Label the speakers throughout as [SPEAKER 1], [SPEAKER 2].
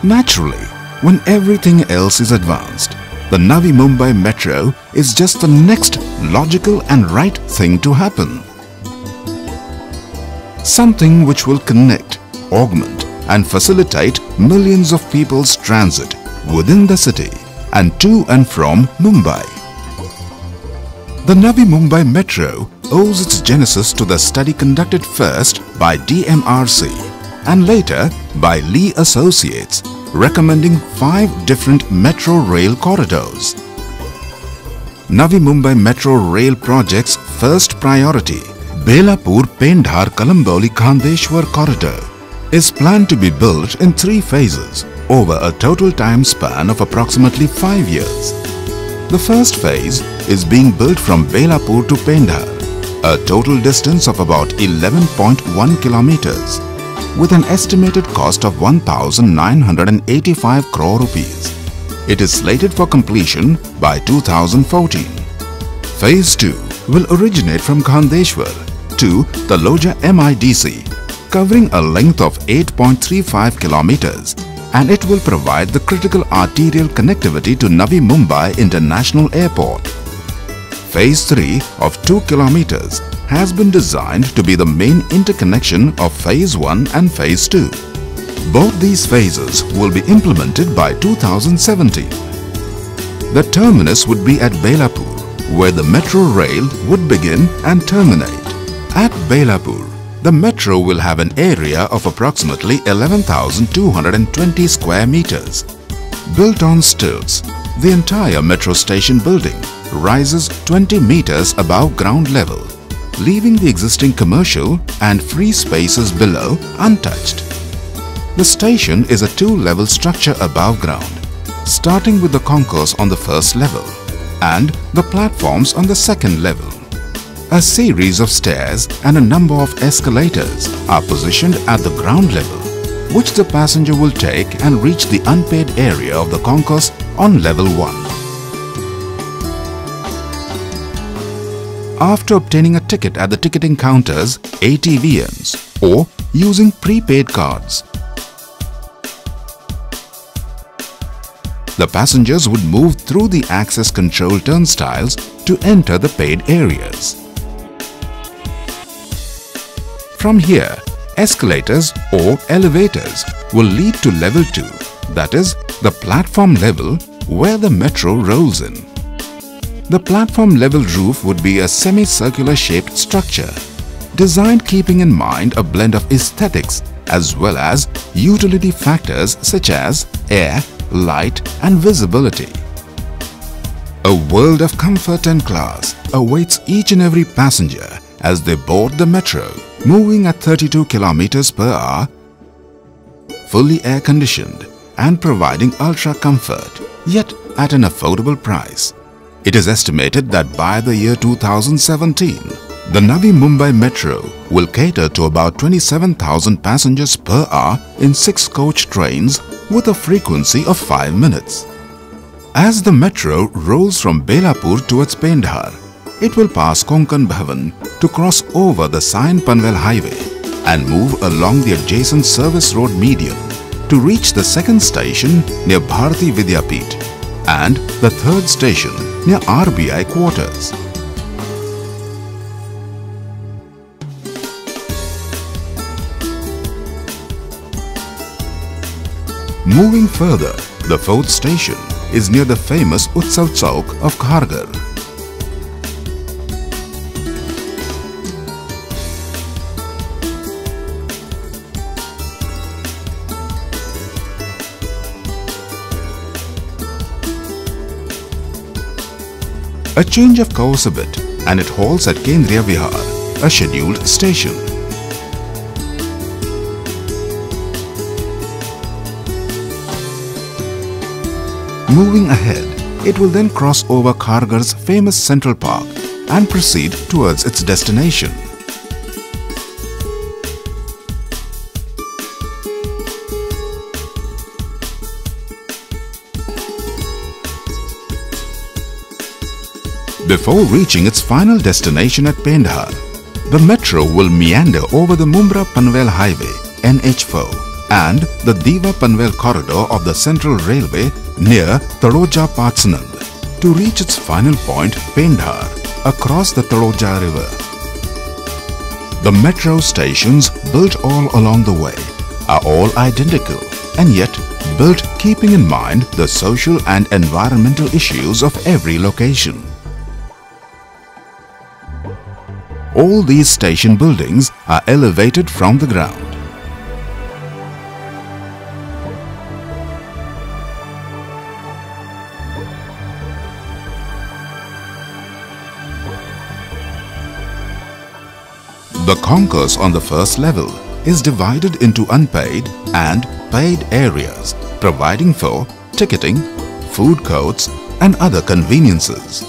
[SPEAKER 1] Naturally, when everything else is advanced, the Navi Mumbai Metro is just the next logical and right thing to happen. Something which will connect, augment and facilitate millions of people's transit within the city and to and from Mumbai. The Navi Mumbai Metro owes its genesis to the study conducted first by DMRC and later by Lee Associates, recommending 5 different metro rail corridors. Navi Mumbai Metro Rail Project's first priority, Belapur-Pendhar-Kalamboli-Khandeshwar Corridor, is planned to be built in 3 phases over a total time span of approximately 5 years. The first phase is being built from Belapur to Pendhar, a total distance of about 11.1 kilometers, with an estimated cost of 1,985 crore rupees. It is slated for completion by 2014. Phase 2 will originate from Khandeshwar to Taloja MIDC, covering a length of 8.35 kilometers, and it will provide the critical arterial connectivity to Navi Mumbai International Airport. Phase 3 of 2 kilometers has been designed to be the main interconnection of Phase 1 and Phase 2. Both these phases will be implemented by 2017. The terminus would be at Belapur, where the metro rail would begin and terminate. At Belapur, the metro will have an area of approximately 11,220 square meters. Built on stilts, the entire metro station building rises 20 meters above ground level, leaving the existing commercial and free spaces below untouched. The station is a 2-level structure above ground, starting with the concourse on the first level and the platforms on the second level. A series of stairs and a number of escalators are positioned at the ground level, which the passenger will take and reach the unpaid area of the concourse on level 1. After obtaining a ticket at the ticketing counters, ATVMs, or using prepaid cards, the passengers would move through the access control turnstiles to enter the paid areas. From here, escalators or elevators will lead to level 2, that is, the platform level where the metro rolls in. The platform level roof would be a semicircular shaped structure, designed keeping in mind a blend of aesthetics as well as utility factors such as air, light and visibility. A world of comfort and class awaits each and every passenger as they board the metro, moving at 32 kilometers per hour, fully air-conditioned and providing ultra comfort, yet at an affordable price. It is estimated that by the year 2017, the Navi Mumbai Metro will cater to about 27,000 passengers per hour in 6-coach trains with a frequency of 5 minutes. As the metro rolls from Belapur towards Pendhar, it will pass Konkan Bhavan to cross over the Sion Panvel Highway and move along the adjacent service road median to reach the second station near Bharati Vidyapeeth and the third station near RBI quarters. Moving further, the fourth station is near the famous Utsav Chowk of Kharghar. A change of course a bit, and it halts at Kendriya Vihar, a scheduled station. Moving ahead, it will then cross over Kharghar's famous Central Park and proceed towards its destination. Before reaching its final destination at Pendhar, the metro will meander over the Mumbai-Panvel Highway NH4 and the Diva-Panvel corridor of the Central Railway near Taloja Patsanand to reach its final point Pendhar across the Taloja River. The metro stations built all along the way are all identical and yet built keeping in mind the social and environmental issues of every location. All these station buildings are elevated from the ground. The concourse on the first level is divided into unpaid and paid areas, providing for ticketing, food courts and other conveniences.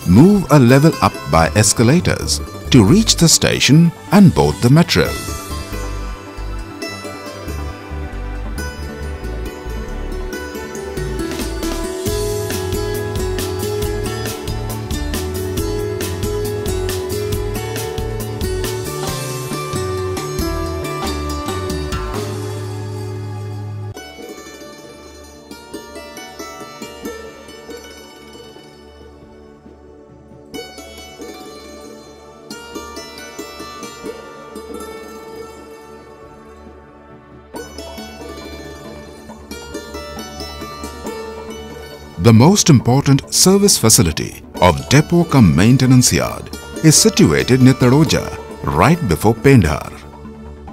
[SPEAKER 1] Move a level up by escalators to reach the station and board the metro. The most important service facility of depot cum maintenance yard is situated near Taloja, right before Pendhar.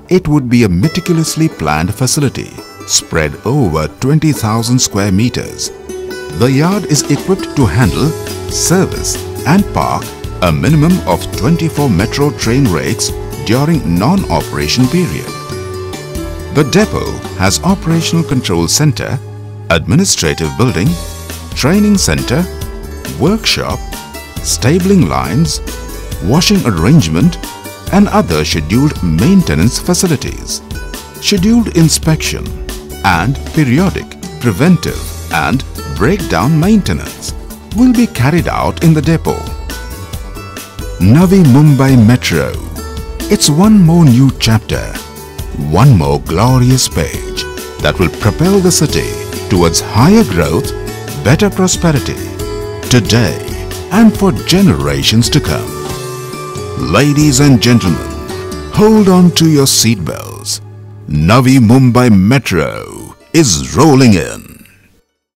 [SPEAKER 1] It would be a meticulously planned facility spread over 20,000 square meters. The yard is equipped to handle, service and park a minimum of 24 metro train rakes during non-operation period. The depot has operational control center, administrative building, training center, workshop, stabling lines, washing arrangement and other scheduled maintenance facilities. Scheduled inspection and periodic, preventive and breakdown maintenance will be carried out in the depot. Navi Mumbai Metro. It's one more new chapter, one more glorious page that will propel the city towards higher growth, better prosperity, today and for generations to come. Ladies and gentlemen, hold on to your seatbelts. Navi Mumbai Metro is rolling in.